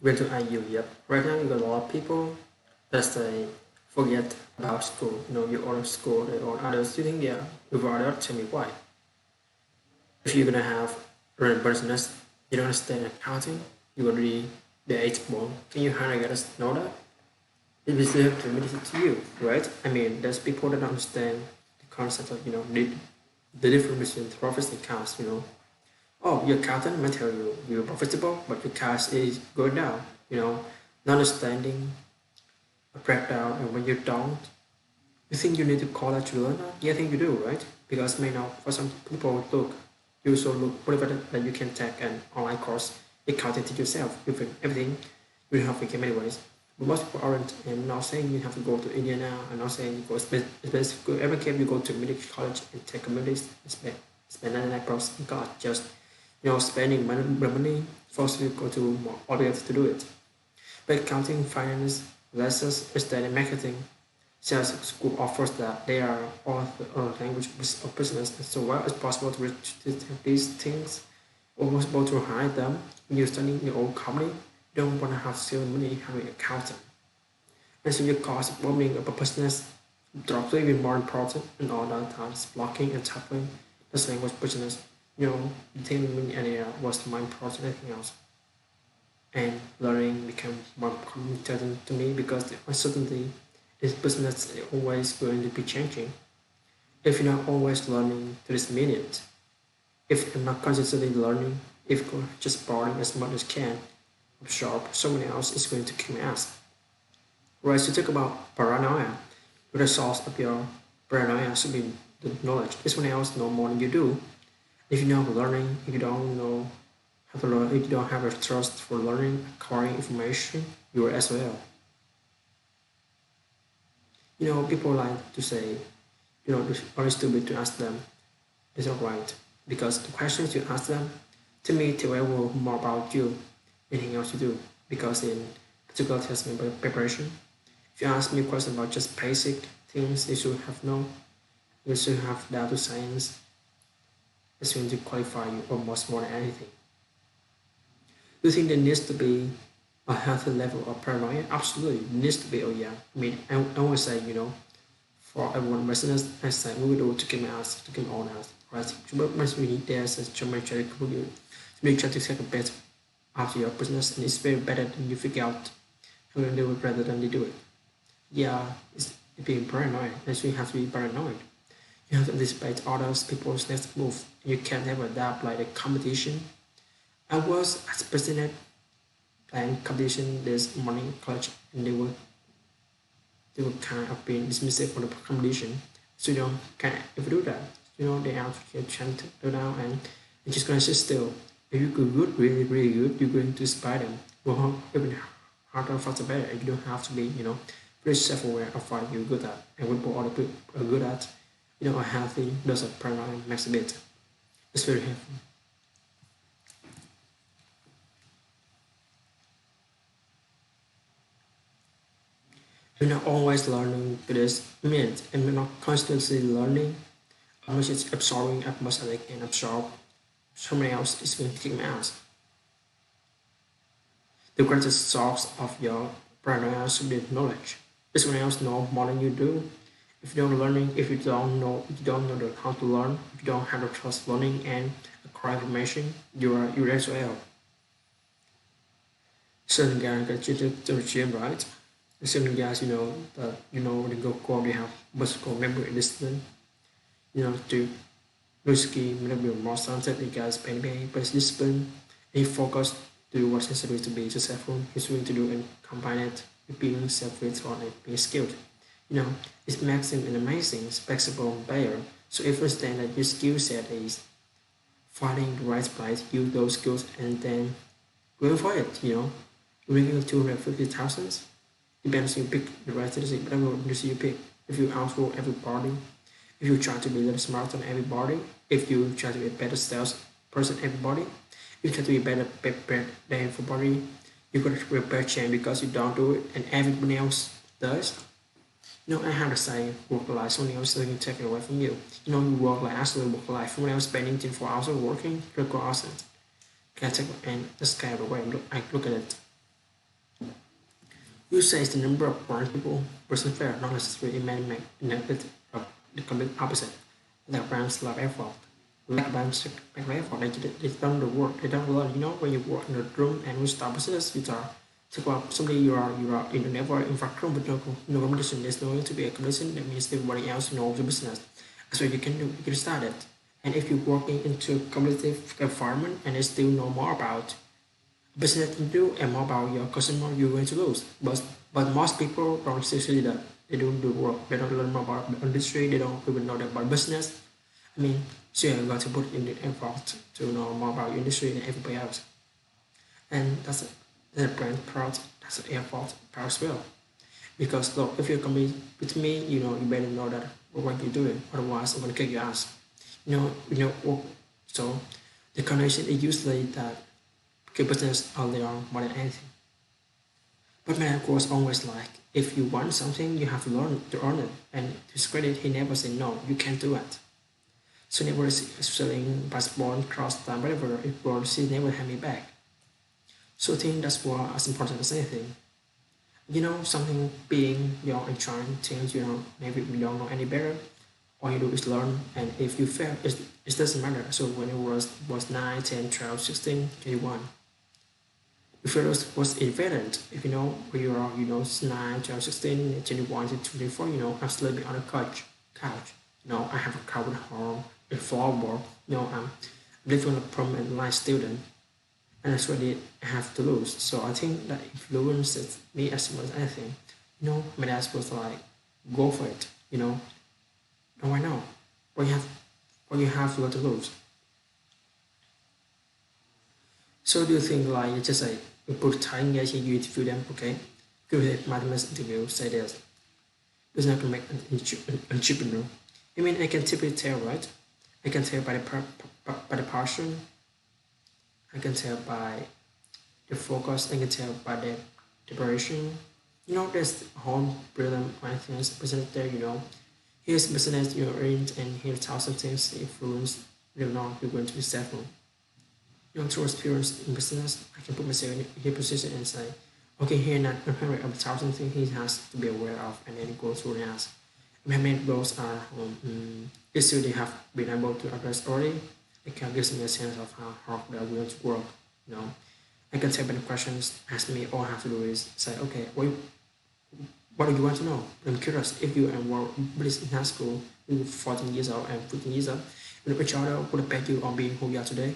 Where to IU? Yep. Right now, you got a lot of people that they forget about school. Your own school, their own adults. You think, yeah, you're adult. Tell me why. If you're gonna have run a business, you don't understand accounting. You're gonna be the eighth one. Can you kind of get us know that? It is limited to you, right? I mean, there's people that don't understand the concept of the difference between profits and costs. Oh, your accountant might tell you you're profitable, but your cost is going down. Not understanding a breakdown, and when you don't, you think you need to call that to learn that? Yeah, I think you do, right? Because for some people, look, you also look whatever that you can take an online course, accounting to yourself, you think everything you have to come anyways. But most people aren't. I'm not saying you have to go to India now. I'm not saying you go specific. Every case you go to medical college and take communities and spend 99% in college just spending money force you go to more obligated to do it. But accounting, finance, lessons, study marketing, sales school offers that they are all language of business. And so while it's possible to reach these things, or possible to hide them when you're studying your own company, you don't want to have so many having accountant. And so your cost of opening up a business drops to even more important in all that times, blocking and tackling this language business. The thing in area was more important than anything else. And learning became more important to me because the uncertainty is business is always going to be changing. If you're not always learning to this minute, if I'm not consistently learning, if I'm just borrowing as much as can, absorb, someone else is going to kick my ass. Right, so talk about paranoia. The source of your paranoia should be the knowledge. Someone else know more than you do. If you're not learning, if you don't know how to learn, if you don't have a trust for learning, acquiring information, you are as well. People like to say, it's very stupid to ask them. It's not right. Because the questions you ask them, to me, tell you more about you, anything else you do. Because in particular test preparation, if you ask me a question about just basic things you should have known, you should have data science, it's going to qualify you almost more than anything. Do you think there needs to be a healthy level of paranoia? Absolutely, it needs to be. Oh yeah. I mean, I want to say, for everyone listeners, I say we will do to get my ass, to get my own ass, right? But once we need there, says to make sure to make sure to take a bet after your business, and it's very better than you figure out how to do it rather than they do it. Yeah, it's being paranoid. That's why you have to be paranoid. You have to anticipate others people's next move. You can't ever adapt like a competition. I was as president playing competition this morning college, and they were kind of being dismissive for the competition. So can't ever do that. They have to get chance to do now, and you're just gonna sit still. If you go good, really really good, you're going to inspire them. Well, even harder, faster, better. You don't have to be very self-aware of what you're good at and what other people are good at. A healthy dose of paranoia makes a bit. It's very helpful. We're not always learning because means and we're not constantly learning. I'm just absorbing as much as I can absorb. Someone else is going to kick my ass. The greatest source of your paranoia should be knowledge. If someone else knows more than you do, if you don't learning, if you don't know how to learn, if you don't have the trust learning and acquire information, you're as well. Certain guys get you to the gym, right? Certain guys, that they go they have muscle memory discipline, to risky, maybe more talented, the guys maybe but discipline and focus to do what's necessary to be successful. He's willing to do and combine it with being self-reliant and being skilled. It makes him an amazing, flexible player. So if you understand that your skill set is finding the right place, use those skills, and then going for it, Ringing 250,000 depends you pick the right industry, but whatever industry you pick. If you outgrow everybody, if you try to be a little smarter than everybody, if you try to be a better sales person than everybody, if you try to be better prepared than everybody, you got to prepare change because you don't do it and everybody else does. I have to say work life, someone else is going to take it away from you. You work like actually work life, someone else spending 24 hours working, 3 hours, can take and just kind of way. I look at it. You say it's the number of blind people person fair, not necessarily make negative of the complete opposite. Like brands love effort. Like brands make effort, they don't do work, they don't learn. You know, when you work in a room and you start business, you are take up someday you are in a never in fact room with no competition. There's no going to be a competition, that means everybody else knows the business. That's what you can do, you can start it. And if you're working into a competitive environment and they still know more about business to do and more about your customer, you're going to lose. But most people don't see that. They don't do work. They don't learn more about the industry. They don't even know that about business. I mean, so you got to put in the effort to know more about your industry than everybody else. And that's a brand part. That's an effort part as well. Because look, if you're coming with me, you better know that what you're doing. Otherwise, I'm gonna kick your ass. So the connection is usually that keep business early on more than anything. But my uncle was always like, if you want something, you have to learn to earn it. And to his credit, he never said no, you can't do it. So never selling passport, cross time, whatever it was, he never hand me back. So I think that's what as important as anything. Something being young and trying things, maybe we don't know any better. All you do is learn, and if you fail, it doesn't matter. So when it was 9, 10, 12, 16, 21. If it was irrelevant, if you know where you are, 9, 12, 16, 21, 24, I'm sleeping on a couch. I have a covered home, a floorboard, I'm living on a permanent life student, and that's what I have to lose. So I think that influences me as much as anything. My dad was like, go for it, no, why not? What you have got to lose. So do you think like you just like you put time yes you interview them, okay? Give it mathematics interview, say this. It's not gonna make an entrepreneur. I mean I can typically tell, right? I can tell by the passion, I can tell by the focus, I can tell by the preparation. There's whole brilliant mind things presented there, Here's business you're in and here's how some things influence you're going to be successful. Through experience in business, I can put myself in his position and say, okay, here now, I'm a thousand things he has to be aware of, and then go through and ask. My main goals are issues they have been able to address already. It can give me a sense of how hard they are willing to work. You know, I can take the questions, ask me. All I have to do is say, okay, what do you want to know? I'm curious. If you were in high school, you were 14 years old and 15 years old, would a child would have bet you on being who you are today?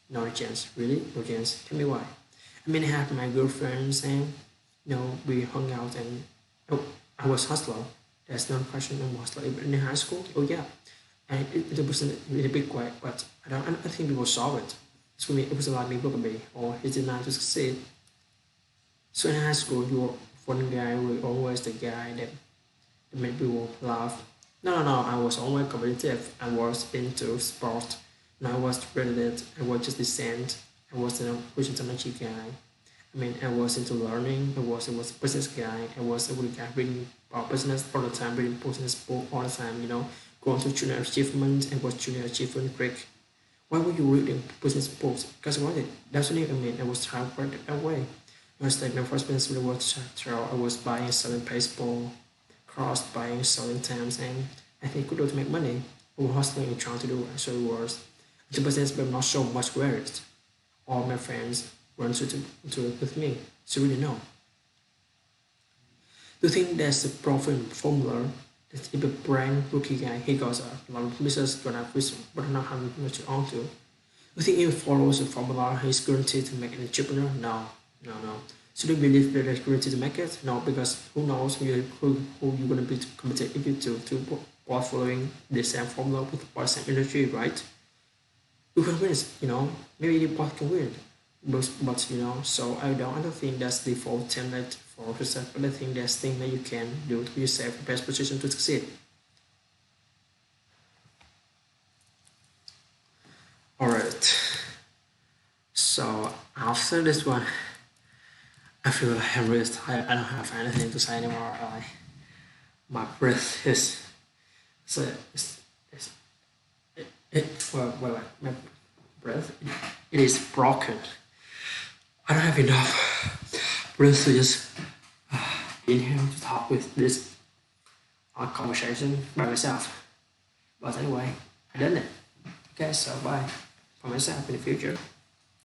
No chance, really, no chance. Tell me why. I mean, I have my girlfriends and we hung out and oh, I was hustler. There's no question I was hustler in high school. Oh yeah, and it wasn't really big quiet, but I think people saw it. So for me, it was like me Bugabee or he did not to succeed. So in high school, you were one guy who was always the guy that made people laugh. No, I was always competitive. I was into sport. No, I was brilliant. I was just decent. I was a pushing technology guy. I mean, I was into learning. I was a business guy. I was a good guy reading about business all the time, reading business book all the time. Going to junior achievement. I was junior achievement break. Why were you reading business books? Because I wanted. That's what I mean. I was trying to work that way. I was like my first business really was I was buying and selling baseball, cross buying, selling times, and I think could do to make money. I was hustling and trying to do actually was the business, but not so much worried. All my friends were into it with me. So really know. Do you think there's a proven formula that if a brand rookie guy he goes a lot of business gonna have but not having much on to? Do you think if he follows the formula he's guaranteed to make an entrepreneur? No. So do you believe that he's guaranteed to make it? No, because who knows who you're gonna be committed if you to while following the same formula with the same industry, right? You can win, maybe the bot can win. But so I don't think that's the default template for success, but I think there's things that you can do to put yourself in the best position to succeed. Alright. So after this one, I feel like I'm really tired. I don't have anything to say anymore. My breath is so well, my breath it is broken. I don't have enough really just inhale to talk with this conversation by myself. But anyway, I done it. Okay, so bye for myself in the future.